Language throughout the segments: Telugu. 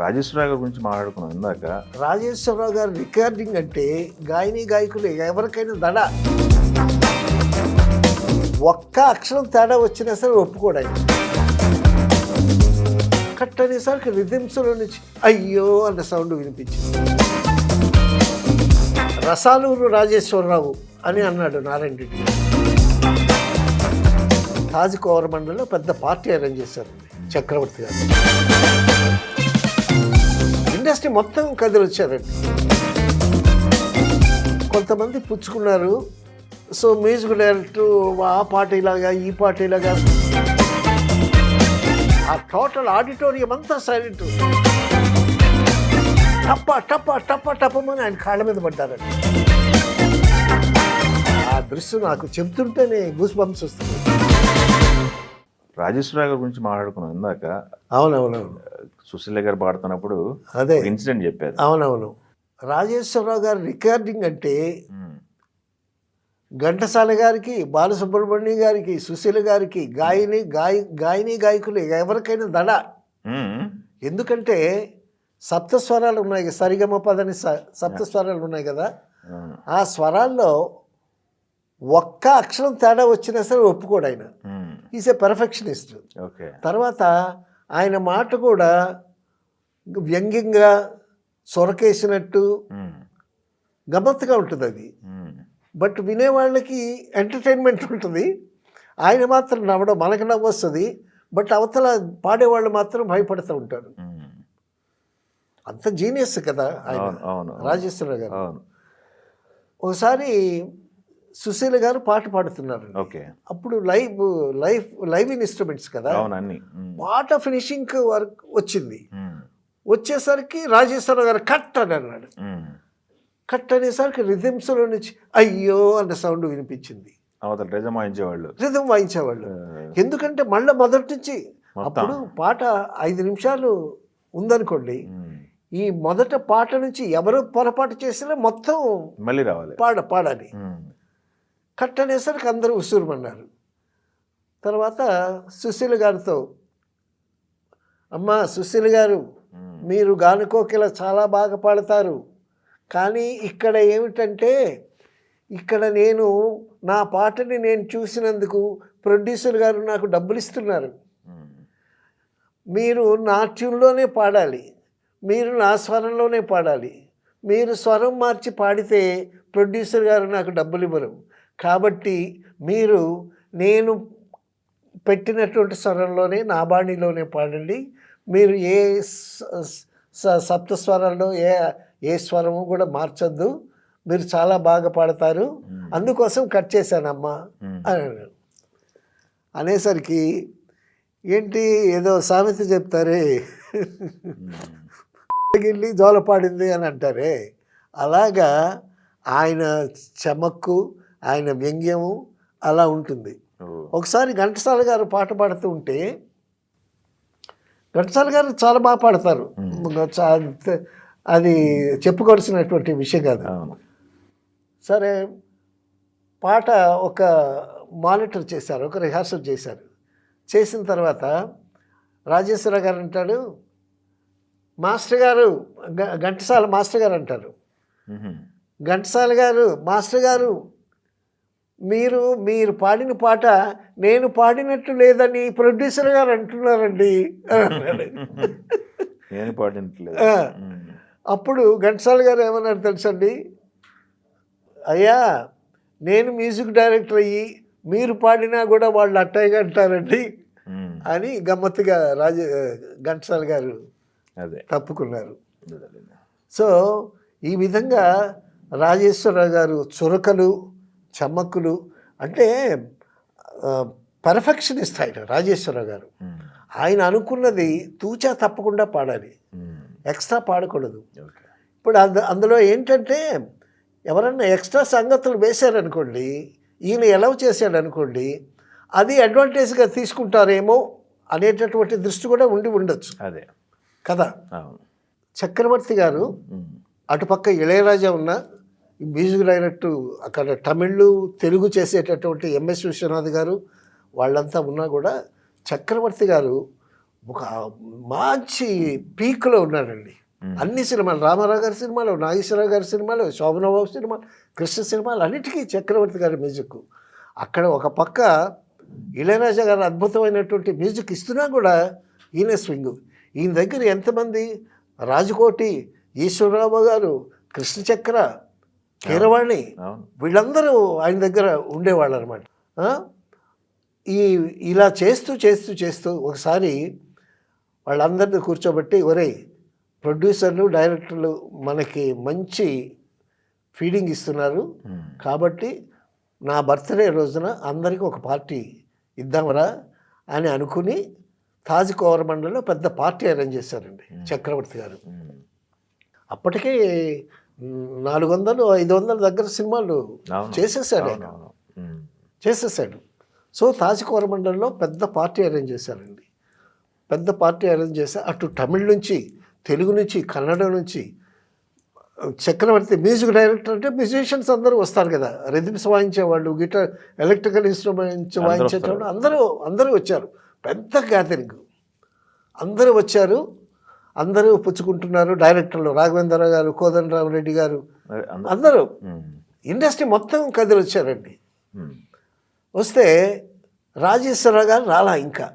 రాజేశ్వరరావు గారి గురించి మాట్లాడుకున్నాం ఇందాక. రాజేశ్వరరావు గారి రికార్డింగ్ అంటే గాయని గాయకులు ఎవరికైనా దడ. ఒక్క అక్షరం తేడా వచ్చినా సరే ఒప్పుకోడాయి. కట్ అనేసరికి రిథమ్స్లో నుంచి అయ్యో అన్న సౌండ్ వినిపించింది. రసాలూరు రాజేశ్వరరావు అని అన్నాడు నారాయణ రెడ్డి. తాజ్ కోరమండలిలో పెద్ద పార్టీ అరేంజ్ చేశారు చక్రవర్తి గారు. ఇండస్ట్రీ మొత్తం కదిలి వచ్చారండి. కొంతమంది పుచ్చుకున్నారు. సో మ్యూజిక్ డైరెక్టర్ ఆ పాట ఇలాగా ఈ పాట ఇలాగా, ఆ టోటల్ ఆడిటోరియం అంతా సైలెంట్. టప్ప టప్ప టప్ప టప్పమని ఆయన కాళ్ళ మీద పడ్డారండి. ఆ దృశ్యం నాకు చెప్తుంటేనే గూస్ బంప్స్ వస్తుంది. రాజేశ్వరరావు గారి గురించి మాట్లాడుకున్నాం ఇందాక. అవునవునవును. సుశీల గారు పాడుతున్నప్పుడు అదే ఇన్సిడెంట్ చెప్పారు. అవునవును. రాజేశ్వరరావు గారి రికార్డింగ్ అంటే ఘంటసాల గారికి, బాలసుబ్రహ్మణ్యం గారికి, సుశీల గారికి, గాయని గాయకులు ఎవరికైనా దడ. ఎందుకంటే సప్తస్వరాలు ఉన్నాయి, సరిగమ పదని సప్తస్వరాలు ఉన్నాయి కదా. ఆ స్వరాల్లో ఒక్క అక్షరం తేడా వచ్చినా సరే ఒప్పుకోడు ఆయన. Is a perfectionist. తర్వాత ఆయన మాట కూడా వ్యంగ్యంగా సొరకేసినట్టు గమ్మత్తుగా ఉంటుంది అది. బట్ వినేవాళ్ళకి ఎంటర్టైన్మెంట్ ఉంటుంది. ఆయన మాత్రం నవ్వడం, మనకి నవ్వు వస్తుంది. బట్ అవతల పాడేవాళ్ళు మాత్రం భయపడుతూ ఉంటారు. అంత జీనియస్ కదా ఆయన రాజేశ్వరరావు గారు. ఒకసారి సుశీల గారు పాట పాడుతున్నారు. అప్పుడు లైవ్ ఇన్స్ట్రుమెంట్స్ కదా, పాట ఫినిషింగ్ వర్క్ వచ్చింది. వచ్చేసరికి రాజేశ్వరరావు గారు కట్ అని అన్నాడు. కట్ అనేసరికి రిథమ్స్లో నుంచి అయ్యో అన్న సౌండ్ వినిపించింది. రిథమ్ వాయించేవాళ్ళు. ఎందుకంటే మళ్ళీ మొదటి నుంచి, అప్పుడు పాట 5 నిమిషాలు ఉందనుకోండి, ఈ మొదట పాట నుంచి ఎవరు పొరపాటు చేసినా మొత్తం మళ్ళీ రావాలి, పాడాలి. కట్ అనేసరికి అందరూ ఉసూరుమన్నారు. తర్వాత సుశీల గారితో, అమ్మా సుశీల గారు, మీరు గానుకోకిల చాలా బాగా పాడతారు, కానీ ఇక్కడ ఏమిటంటే, ఇక్కడ నేను నా పాటని నేను చూసినందుకు ప్రొడ్యూసర్ గారు నాకు డబ్బులు ఇస్తున్నారు. మీరు నా ట్యూన్లోనే పాడాలి, మీరు నా స్వరంలోనే పాడాలి. మీరు స్వరం మార్చి పాడితే ప్రొడ్యూసర్ గారు నాకు డబ్బులు ఇవ్వరు. కాబట్టి మీరు నేను పెట్టినటువంటి స్వరంలోనే, నా బాణీలోనే పాడండి. మీరు ఏ సప్త స్వరాల్లో ఏ స్వరము కూడా మార్చొద్దు, మీరు చాలా బాగా పాడతారు, అందుకోసం కట్ చేశానమ్మా అని అన్నాడు. అనేసరికి ఏంటి ఏదో సామెత చెప్తారే, గిల్లి జోల పాడింది అని అంటారే, అలాగా ఆయన చమక్కు, ఆయన వ్యంగ్యము అలా ఉంటుంది. ఒకసారి ఘంటసాల గారు పాట పాడుతూ ఉంటే, ఘంటసాల గారు చాలా బాగా పాడతారు, అది చెప్పుకోవాల్సినటువంటి విషయం కాదు. సరే పాట ఒక మానిటర్ చేశారు, ఒక రిహార్సల్ చేశారు. చేసిన తర్వాత రాజేశ్వరరావు గారు అంటాడు, మాస్టర్ గారు, ఘంటసాల మాస్టర్ గారు అంటారు, ఘంటసాల గారు, మాస్టర్ గారు, మీరు పాడిన పాట నేను పాడినట్టు లేదని ప్రొడ్యూసర్ గారు అంటున్నారండి అన్నాడు. అప్పుడు ఘంటసాల గారు ఏమన్నారు తెలుసండి, అయ్యా నేను మ్యూజిక్ డైరెక్టర్ అయ్యి మీరు పాడినా కూడా వాళ్ళు అట్టయిగా అంటారండి అని గమ్మత్తుగా ఘంటసాల గారు తప్పుకున్నారు. సో ఈ విధంగా రాజేశ్వరరావు గారు చురకలు, చమ్మక్కులు, అంటే పర్ఫెక్షనిస్ట్ ఆయన రాజేశ్వరరావు గారు. ఆయన అనుకున్నది తూచా తప్పకుండా పాడాలి, ఎక్స్ట్రా పాడకూడదు. ఇప్పుడు అందులో ఏంటంటే, ఎవరన్నా ఎక్స్ట్రా సంగతులు వేశారనుకోండి, ఈయన ఎలవ్ చేశాడు అనుకోండి, అది అడ్వాంటేజ్గా తీసుకుంటారేమో అనేటటువంటి దృష్టి కూడా ఉండొచ్చు. అదే కదా. చక్రవర్తి గారు అటుపక్క ఇళయరాజా ఉన్న మ్యూజిక్ డైరెక్టర్, అక్కడ తమిళ్ తెలుగు చేసేటటువంటి ఎంఎస్ విశ్వనాథ్ గారు వాళ్ళంతా ఉన్నా కూడా చక్రవర్తి గారు ఒక మంచి పీక్లో ఉన్నాడండి. అన్ని సినిమాలు, రామారావు గారి సినిమాలు, నాగేశ్వరరావు గారి సినిమాలు, శోభనబాబు సినిమాలు, కృష్ణ సినిమాలు, అన్నిటికీ చక్రవర్తి గారి మ్యూజిక్. అక్కడ ఒక పక్క ఇళయరాజా గారు అద్భుతమైనటువంటి మ్యూజిక్ ఇస్తున్నా కూడా ఈయన స్వింగ్. ఈయన దగ్గర ఎంతమంది, రాజకోటి, ఈశ్వరరావు గారు, కృష్ణచక్ర, కీరవాణి, వీళ్ళందరూ ఆయన దగ్గర ఉండేవాళ్ళు అనమాట. ఇలా చేస్తూ చేస్తూ చేస్తూ ఒకసారి వాళ్ళందరినీ కూర్చోబెట్టి, ఒరేయ్ ప్రొడ్యూసర్లు, డైరెక్టర్లు మనకి మంచి ఫీడింగ్ ఇస్తున్నారు కాబట్టి నా బర్త్డే రోజున అందరికీ ఒక పార్టీ ఇద్దామరా అని అనుకుని తాజ్ కోరమండలో పెద్ద పార్టీ అరేంజ్ చేశారండి చక్రవర్తి గారు. అప్పటికే 400-500 దగ్గర సినిమాలు చేసేసాడు ఆయన, చేసేసాడు. సో తాజ్ కోరమండల్లో పెద్ద పార్టీ అరేంజ్ చేశారండి. పెద్ద పార్టీ అరేంజ్ చేస్తే అటు తమిళ్ నుంచి, తెలుగు నుంచి, కన్నడ నుంచి చక్రవర్తి మ్యూజిక్ డైరెక్టర్ అంటే మ్యూజిషియన్స్ అందరూ వస్తారు కదా, రిథమ్స్ వాయించేవాళ్ళు, గిటార్, ఎలక్ట్రికల్ ఇన్స్ట్రుమెంట్స్ వాయించేవాళ్ళు అందరూ వచ్చారు. పెద్ద గ్యాదరింగ్, అందరూ వచ్చారు, అందరూ పుచ్చుకుంటున్నారు. డైరెక్టర్లు రాఘవేంద్రరావు గారు, కోదండరామరెడ్డి గారు, అందరూ ఇండస్ట్రీ మొత్తం కదిలి వచ్చారండి. వస్తే రాజేశ్వరరావు గారు రాలా. ఇంకా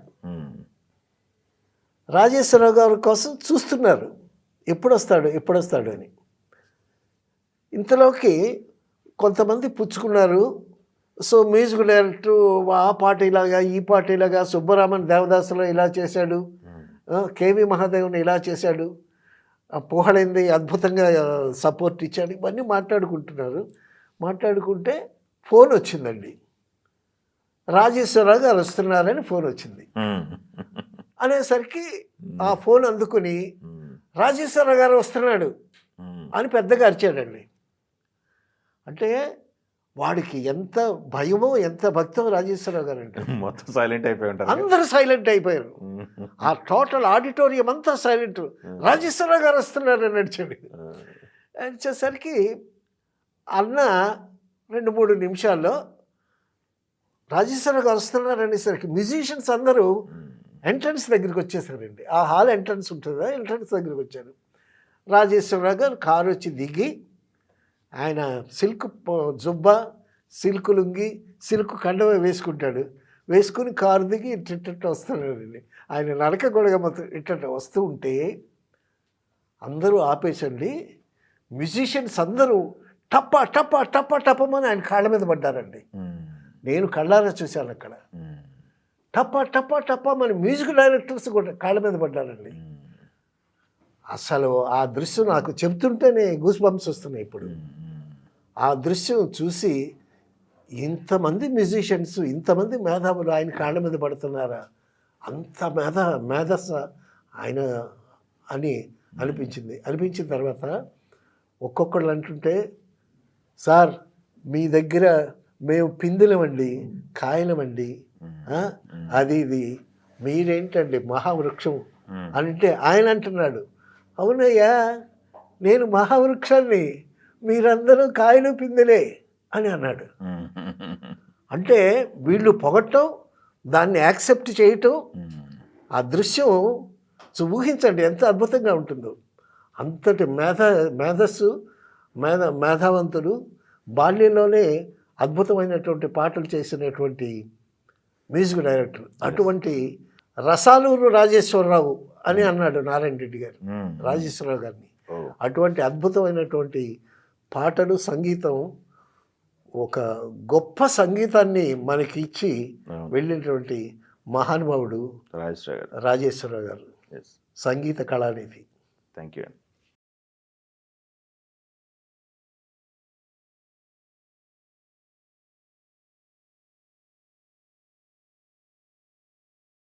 రాజేశ్వరరావు గారి కోసం చూస్తున్నారు, ఎప్పుడు వస్తాడు అని. ఇంతలోకి కొంతమంది పుచ్చుకున్నారు. సో మ్యూజిక్ డైరెక్టర్ ఆ పాట ఇలాగా, ఈ పాట ఇలాగా, సుబ్బరామన్ దేవదాసులో ఇలా చేశాడు, కేవి మహాదేవుని ఇలా చేశాడు, పోహళైంది అద్భుతంగా సపోర్ట్ ఇచ్చాడు, ఇవన్నీ మాట్లాడుకుంటున్నారు. మాట్లాడుకుంటే ఫోన్ వచ్చిందండి, రాజేశ్వరరావు గారు వస్తున్నారని ఫోన్ వచ్చింది. అనేసరికి ఆ ఫోన్ అందుకుని రాజేశ్వరరావు గారు వస్తున్నాడు అని పెద్దగా అరిచాడండి. అంటే వాడికి ఎంత భయమో, ఎంత భక్తో రాజేశ్వరరావు గారు అంటే. మొత్తం సైలెంట్ అయిపోయి ఉంటారు, అందరూ సైలెంట్ అయిపోయారు. ఆ టోటల్ ఆడిటోరియం అంతా సైలెంట్. రాజేశ్వరరావు గారు వస్తున్నారని నడిచాడు. వచ్చేసరికి అన్న 2-3 నిమిషాల్లో రాజేశ్వరరావు గారు వస్తున్నారనేసరికి మ్యూజిషియన్స్ అందరూ ఎంట్రన్స్ దగ్గరికి వచ్చేసారండి. ఆ హాల్ ఎంట్రన్స్ ఉంటుందా, ఎంట్రన్స్ దగ్గరికి వచ్చారు. రాజేశ్వరరావు గారు కారు వచ్చి దిగి, ఆయన సిల్క్ జుబ్బా, సిల్క్ లుంగి, సిల్క్ కండవ వేసుకుంటాడు. వేసుకుని కారు దిగి ఇట్ట వస్తున్నాడండి. ఆయన నడక గొడగ మొత్తం ఇట్ట వస్తూ ఉంటే అందరూ ఆపేసండి. మ్యూజిషియన్స్ అందరూ టప్ప టప్ప టప్ప టప్పమని ఆయన కాళ్ళ మీద పడ్డారండి. నేను కళ్ళారా చూశాను అక్కడ. టప్ప టప్ప టప్ప మన మ్యూజిక్ డైరెక్టర్స్ కూడా కాళ్ళ మీద పడ్డారండి. అసలు ఆ దృశ్యం నాకు చెప్తుంటేనే గూస్ బంప్స్ వస్తున్నాయి ఇప్పుడు. ఆ దృశ్యం చూసి ఇంతమంది మ్యూజిషియన్స్, ఇంతమంది మేధావులు ఆయన కాళ్ళ మీద పడుతున్నారా, అంత మేధస్స ఆయన అని అనిపించింది. అనిపించిన తర్వాత ఒక్కొక్కళ్ళు అంటుంటే, సార్ మీ దగ్గర మేము పిందులమండి, కాయలమండి, అది ఇది, మీరేంటండి మహావృక్షం అంటే ఆయన అంటున్నాడు, అవునయ్యా నేను మహావృక్షాన్ని, మీరందరూ కాయలు పిందులే అని అన్నాడు. అంటే వీళ్ళు పొగట్టం, దాన్ని యాక్సెప్ట్ చేయటం, ఆ దృశ్యం ఊహించండి ఎంత అద్భుతంగా ఉంటుందో. అంతటి మేధస్సు, మేధావంతుడు, బాల్యంలోనే అద్భుతమైనటువంటి పాటలు చేసినటువంటి మ్యూజిక్ డైరెక్టర్. అటువంటి రసాలూరు రాజేశ్వరరావు అని అన్నాడు నారాయణ రెడ్డి గారు రాజేశ్వరరావు గారిని. అటువంటి అద్భుతమైనటువంటి పాటలు, సంగీతం, ఒక గొప్ప సంగీతాన్ని మనకి ఇచ్చి వెళ్ళినటువంటి మహానుభావుడు రాజేశ్వరరావు గారు, సంగీత కళానిధి. Thank you.